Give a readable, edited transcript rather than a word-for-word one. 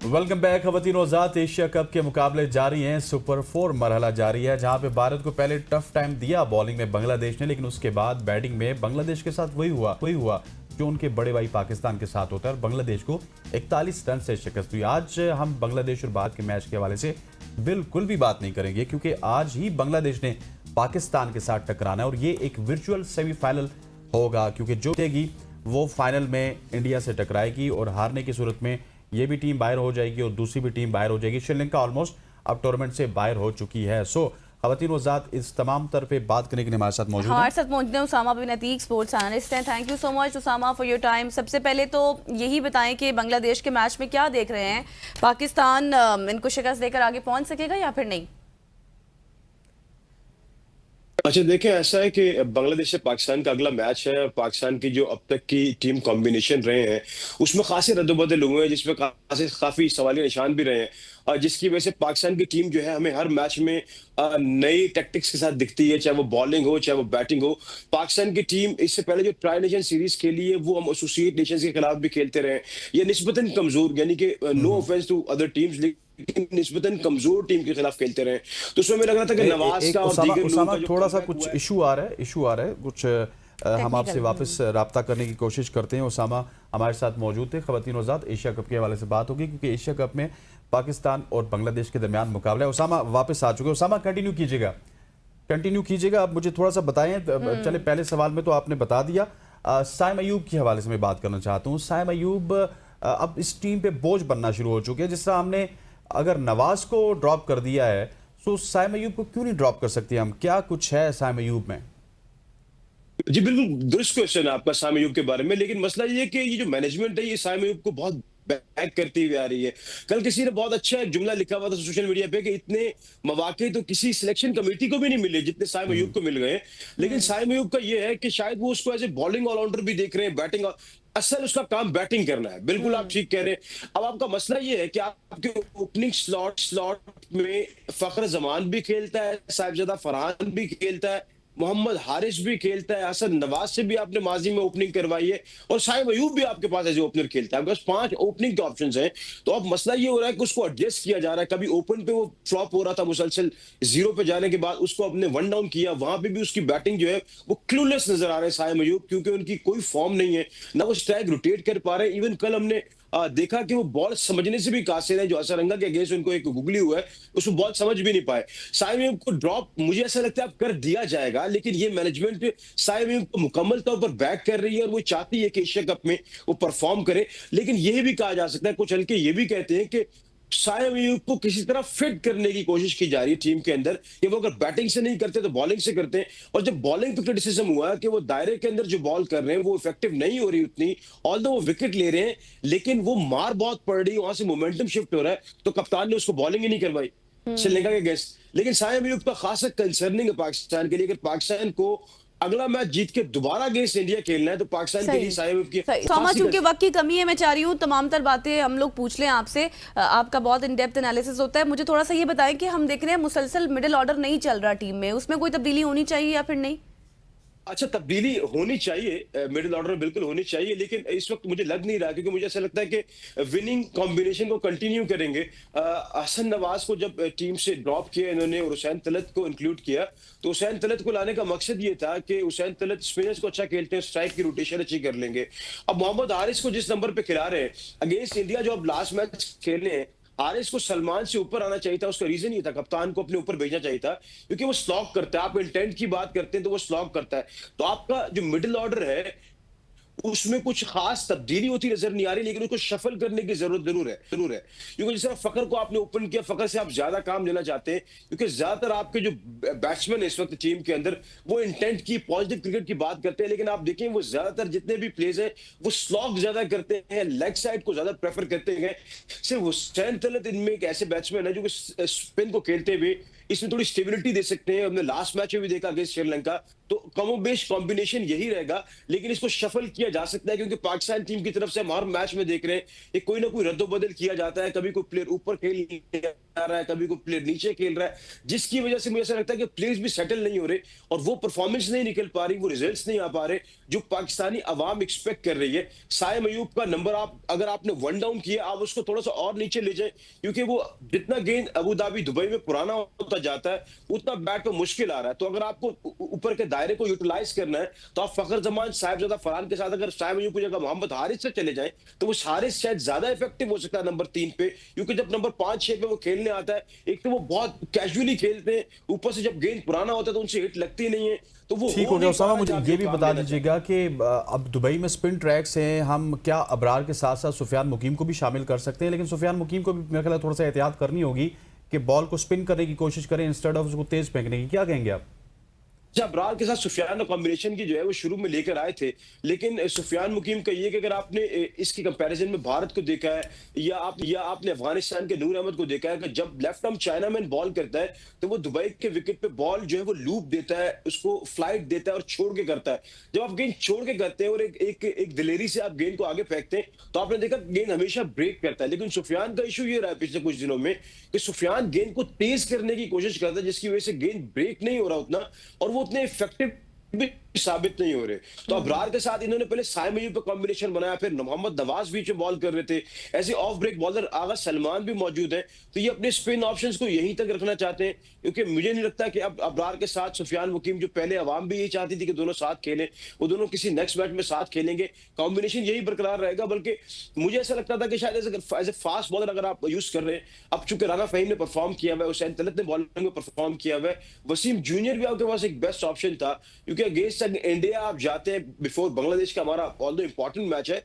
Welcome back. खवातीन आजाद Asia cup के मुकाबले जारी हैं। सुपर 4 मरहला जारी है, जहां पे भारत को पहले टफ टाइम दिया बॉलिंग में बांग्लादेश ने, लेकिन उसके बाद बैटिंग में बांग्लादेश के साथ वही हुआ जो उनके बड़े भाई पाकिस्तान के साथ होता है और बांग्लादेश को 41 रन से शिकस्त हुई। आज हम बांग्लादेश और भारत के मैच के हवाले से बिल्कुल भी बात नहीं करेंगे, क्योंकि आज ही बांग्लादेश ने पाकिस्तान के साथ टकराना है और ये एक वर्चुअल सेमीफाइनल होगा, क्योंकि जो जीतेगी वो फाइनल में इंडिया से टकराएगी और हारने की सूरत में ये भी टीम बाहर हो जाएगी और दूसरी भी टीम बाहर हो जाएगी। श्रीलंका ऑलमोस्ट अब टूर्नामेंट से बाहर हो चुकी है। सो खवातीन आजाद इस तमाम तरह पे बात करने के लिए हमारे साथ मौजूद हैं उसामा बिन अतीक, स्पोर्ट्स एनालिस्ट हैं। Thank you so much Usama for your time. सबसे पहले तो यही बताएं कि बांग्लादेश के मैच में क्या देख रहे हैं, पाकिस्तान इनको शिकस्त देकर आगे पहुंच सकेगा या फिर नहीं? अच्छा, देखें, ऐसा है कि बांग्लादेश से पाकिस्तान का अगला मैच है। पाकिस्तान की जो अब तक की टीम कॉम्बिनेशन रहे हैं उसमें खासे रद्दोबदल हुए हैं, जिसमें काफी सवालिया निशान भी रहे हैं, जिसकी वजह से पाकिस्तान की टीम जो है हमें हर मैच में नई टैक्टिक्स के साथ दिखती है, चाहे वो बॉलिंग हो चाहे वो बैटिंग हो। पाकिस्तान की टीम इससे पहले जो ट्राई नेशन सीरीज खेली है वो हम एसोसिएट नेशंस के खिलाफ भी खेलते रहे। ये निस्बतन कमजोर, यानी कि no offence to other teams, लेकिन निस्बतन कमजोर टीम के खिलाफ खेलते रहे। तो उसमें लग रहा था कि नवाज का और दीगर लोगों का थोड़ा सा कुछ इशू आ रहा है कुछ हम आपसे वापस राब्ता करने की कोशिश करते हैं। उसामा हमारे साथ मौजूद थे। खवातीन आजाद एशिया कप के हवाले से बात होगी, क्योंकि एशिया कप में पाकिस्तान और बांग्लादेश के दरमियान मुकाबला है। उसामा वापस आ चुके हैं। उसामा कंटिन्यू कीजिएगा। आप मुझे थोड़ा सा बताएं। चले, पहले सवाल में तो आपने बता दिया। साइम अयूब के हवाले से मैं बात करना चाहता हूँ। साइम अयूब अब इस टीम पे बोझ बनना शुरू हो चुके हैं। जिस तरह हमने अगर नवाज को ड्रॉप कर दिया है तो साइम अयूब को क्यों नहीं ड्रॉप कर सकते हम? क्या कुछ है साइम अयूब में? जी बिल्कुल दुरुस्त क्वेश्चन है आपका साइम अयूब के बारे में, लेकिन मसला ये है कि ये जो मैनेजमेंट है ये साइम अयूब को बहुत बैक करती हुई आ रही है। कल किसी ने बहुत अच्छा एक जुमला लिखा हुआ था सोशल मीडिया पे कि इतने मौके तो किसी सिलेक्शन कमेटी को भी नहीं मिले जितने साइम अयूब को मिल गए। लेकिन साइम अयूब का ये है कि शायद वो उसको एज ए बॉलिंग ऑलराउंडर भी देख रहे हैं, बैटिंग असल उसका काम बैटिंग करना है। बिल्कुल आप ठीक कह रहे हैं। अब आपका मसला ये है कि आपके ओपनिंग स्लॉट में फखर जमान भी खेलता है, साहिबजादा फरहान भी खेलता है, मोहम्मद हारिस भी खेलता है, हसन नवाज से भी आपने माजी में ओपनिंग करवाई है और साइम अयूब भी आपके पास एज ओपनर खेलता है। बस 5 ओपनिंग के ऑप्शंस हैं। तो अब मसला ये हो रहा है कि उसको एडजस्ट किया जा रहा है। कभी ओपन पे वो फ्लॉप हो रहा था, मुसलसल 0 पे जाने के बाद उसको अपने 1 डाउन किया, वहां पे भी उसकी बैटिंग जो है वो क्लूलेस नजर आ रहे हैं साइम अयूब, क्योंकि उनकी कोई फॉर्म नहीं है, ना वो स्ट्राइक रोटेट कर पा रहे हैं। इवन कल हमने देखा कि वो बॉल समझने से भी कासिर है। जो असरंगा के अगेंस्ट उनको एक गुगली हुआ है, उसको बॉल समझ भी नहीं पाए। साइम अयूब को ड्रॉप मुझे ऐसा लगता है अब कर दिया जाएगा, लेकिन ये मैनेजमेंट साइम अयूब को मुकम्मल तौर पर बैक कर रही है और वो चाहती है कि एशिया कप में वो परफॉर्म करे। लेकिन यह भी कहा जा सकता है, कुछ हल्के ये भी कहते हैं कि साइम अयूब को किसी तरह फिट करने की कोशिश की जा रही है टीम के अंदर, कि वो अगर बैटिंग से नहीं करते तो बॉलिंग से करते हैं। और जब बॉलिंग पे क्रिटिसिज्म हुआ कि वो दायरे के अंदर जो बॉल कर रहे हैं वो इफेक्टिव नहीं हो रही उतनी, ऑल्दो वो विकेट ले रहे हैं लेकिन वो मार बहुत पड़ रही है, वहां से मोमेंटम शिफ्ट हो रहा है, तो कप्तान ने उसको बॉलिंग ही नहीं करवाई श्रीलंका के अगेंस्ट। लेकिन साइम अयूब का खासा कंसर्निंग है पाकिस्तान के लिए। अगर पाकिस्तान को अगला मैच जीत के दोबारा अगेंस्ट इंडिया खेलना है तो पाकिस्तान के लिए साइम अयूब की चूंकि वक्त की कमी है, मैं चाह रही हूँ तमाम तर बातें हम लोग पूछ लें आपसे। आपका बहुत इन डेप्थ एनालिसिस होता है। मुझे थोड़ा सा ये बताएं कि हम देख रहे हैं मुसलसल मिडिल ऑर्डर नहीं चल रहा टीम में, उसमें कोई तब्दीली होनी चाहिए या फिर नहीं? अच्छा, तब्दीली होनी चाहिए, मिडिल ऑर्डर में बिल्कुल होनी चाहिए, लेकिन इस वक्त मुझे लग नहीं रहा, क्योंकि मुझे ऐसा लगता है कि विनिंग कॉम्बिनेशन को कंटिन्यू करेंगे। हसन नवाज को जब टीम से ड्रॉप किया इन्होंने और हुसैन तलत को इंक्लूड किया, तो हुसैन तलत को लाने का मकसद ये था कि हुसैन तलत स्पिनर्स को अच्छा खेलते हैं, स्ट्राइक की रोटेशन अच्छी कर लेंगे। अब मोहम्मद हारिस को जिस नंबर पे खिला रहे हैं अगेंस्ट इंडिया, जो अब लास्ट मैच खेले हैं, हारिस को सलमान से ऊपर आना चाहिए था। उसका रीजन ये था, कप्तान को अपने ऊपर भेजना चाहिए था, क्योंकि वो स्लॉग करता है। आप इंटेंट की बात करते हैं तो वो स्लॉग करता है। तो आपका जो मिडिल ऑर्डर है उसमें कुछ खास तब्दीली होती नजर नहीं आ रही, लेकिन उसको शफल करने की जरूरत जरूर है। क्योंकि जिस तरह फकर को आपने ओपन किया, फकर से आप ज्यादा काम लेना चाहते हैं, क्योंकि ज्यादातर आपके जो बैट्समैन है इस वक्त टीम के अंदर वो इंटेंट की, पॉजिटिव क्रिकेट की बात करते हैं, लेकिन आप देखें वो ज्यादातर जितने भी प्लेज है वो स्लॉग ज्यादा करते हैं, लेग साइड को ज्यादा प्रेफर करते हैं। सिर्फ हुसैन तलत इनमें एक ऐसे बैट्समैन है जो स्पिन को खेलते हुए इसमें थोड़ी स्टेबिलिटी दे सकते हैं। हमने लास्ट मैच में भी देखा अगेंस्ट श्रीलंका, तो कमोबेश कॉम्बिनेशन यही रहेगा, लेकिन इसको शफल किया जा सकता है, क्योंकि पाकिस्तान टीम की तरफ से हम हर मैच में देख रहे हैं कि कोई ना कोई रद्दोबदल किया जाता है। कभी कोई प्लेयर ऊपर खेल आ रहा है, कभी कोई प्लेयर नीचे खेल रहा है, जिसकी वजह से मुझे ऐसा लगता है कि प्लेयर्स भी सेटल नहीं हो रहे और वो परफॉर्मेंस नहीं निकल पा रही, वो रिजल्ट्स नहीं आ पा रहे जो पाकिस्तानी अवाम एक्सपेक्ट कर रही है। साइम अयूब का नंबर आप अगर आपने वन डाउन किया, आप उसको थोड़ा सा और नीचे ले जाएं, क्योंकि वो जितना गेंद अबू धाबी दुबई में पुराना होता जाता है उतना बैट पे मुश्किल आ रहा है। तो अगर आपको ऊपर के दायरे को यूटिलाइज करना है तो आप फखर जमान, साहिबजादा फरहान के साथ अगर साइम अयूब की जगह मोहम्मद हारिस से चले जाएं तो वो हारिस शायद ज्यादा इफेक्टिव हो सकता है नंबर 3 पे, क्योंकि जब नंबर 5-6 पे वो खेलने आता है, एक तो वो बहुत कैजुअली खेलते हैं, ऊपर से जब गेंद पुराना होता है तो उनसे हिट लगती नहीं है, तो वो ठीक हो हो गया नहीं उसामा, पा रहा मुझे जहाँ ये पे भी वो काम बता लेना दीजिएगा कि अब दुबई में स्पिन ट्रैक्स हैं, हम क्या अबरार के साथ साथ सुफियान मुकीम को भी शामिल कर सकते हैं? लेकिन सुफियान मुकीम को भी मेरे ख्याल थोड़ा सा एहतियात करनी होगी कि बॉल को स्पिन करने की कोशिश करें इंस्टेड ऑफ उसको तेज फेंकने की। क्या कहेंगे आप? अच्छा, अबरार के साथ सुफियान कॉम्बिनेशन की जो है वो शुरू में लेकर आए थे, लेकिन सुफियान मुकीम का ये कि अगर आपने इसकी कंपैरिजन में भारत को देखा है या आपने अफगानिस्तान के नूर अहमद को देखा है कि जब लेफ्ट आर्म चाइनामैन बॉल करता है तो वो दुबई के विकेट पे बॉल जो है वो लूप देता है, उसको फ्लाइट देता है और छोड़ के करता है। जब आप गेंद छोड़ के करते हैं और एक दिलेरी से आप गेंद को आगे फेंकते हैं तो आपने देखा गेंद हमेशा ब्रेक करता है। लेकिन सुफियान का इशू ये रहा है पिछले कुछ दिनों में कि सुफियान गेंद को तेज करने की कोशिश करता है, जिसकी वजह से गेंद ब्रेक नहीं हो रहा उतना और वो उतने इफेक्टिव भी साबित नहीं हो रहे। तो अबरार के साथ इन्होंने पहले साइम अयूब पे कॉम्बिनेशन बनाया, फिर मोहम्मद नवाज बीच में बॉल कर रहे थे, ऐसे ऑफ ब्रेक बॉलर आगा सलमान भी मौजूद है, तो ये अपने स्पिन ऑप्शंस को यहीं तक रखना चाहते हैं, क्योंकि मुझे नहीं लगता कि अब अबरार के साथ सुफियान मुकीम, जो पहले अवाम भी यही चाहती थी कि दोनों साथ खेलें, वो दोनों किसी नेक्स्ट मैच में साथ खेलेंगे, कॉम्बिनेशन यही बरकरार रहेगा। बल्कि मुझे ऐसा लगता था कि शायद एज ए फास्ट बॉलर अगर आप यूज कर रहे हैं, अब चूंकि राना फहीम ने परफॉर्म किया हुआ है, हुसैन तलत ने बॉलिंग में परफॉर्म किया हुआ है, वसीम जूनियर भी आपके पास एक बेस्ट ऑप्शन था, क्योंकि अगेंस्ट इंडिया आप जाते हैं बिफोर बांग्लादेश का हमारा ऑल्दो इंपॉर्टेंट मैच है,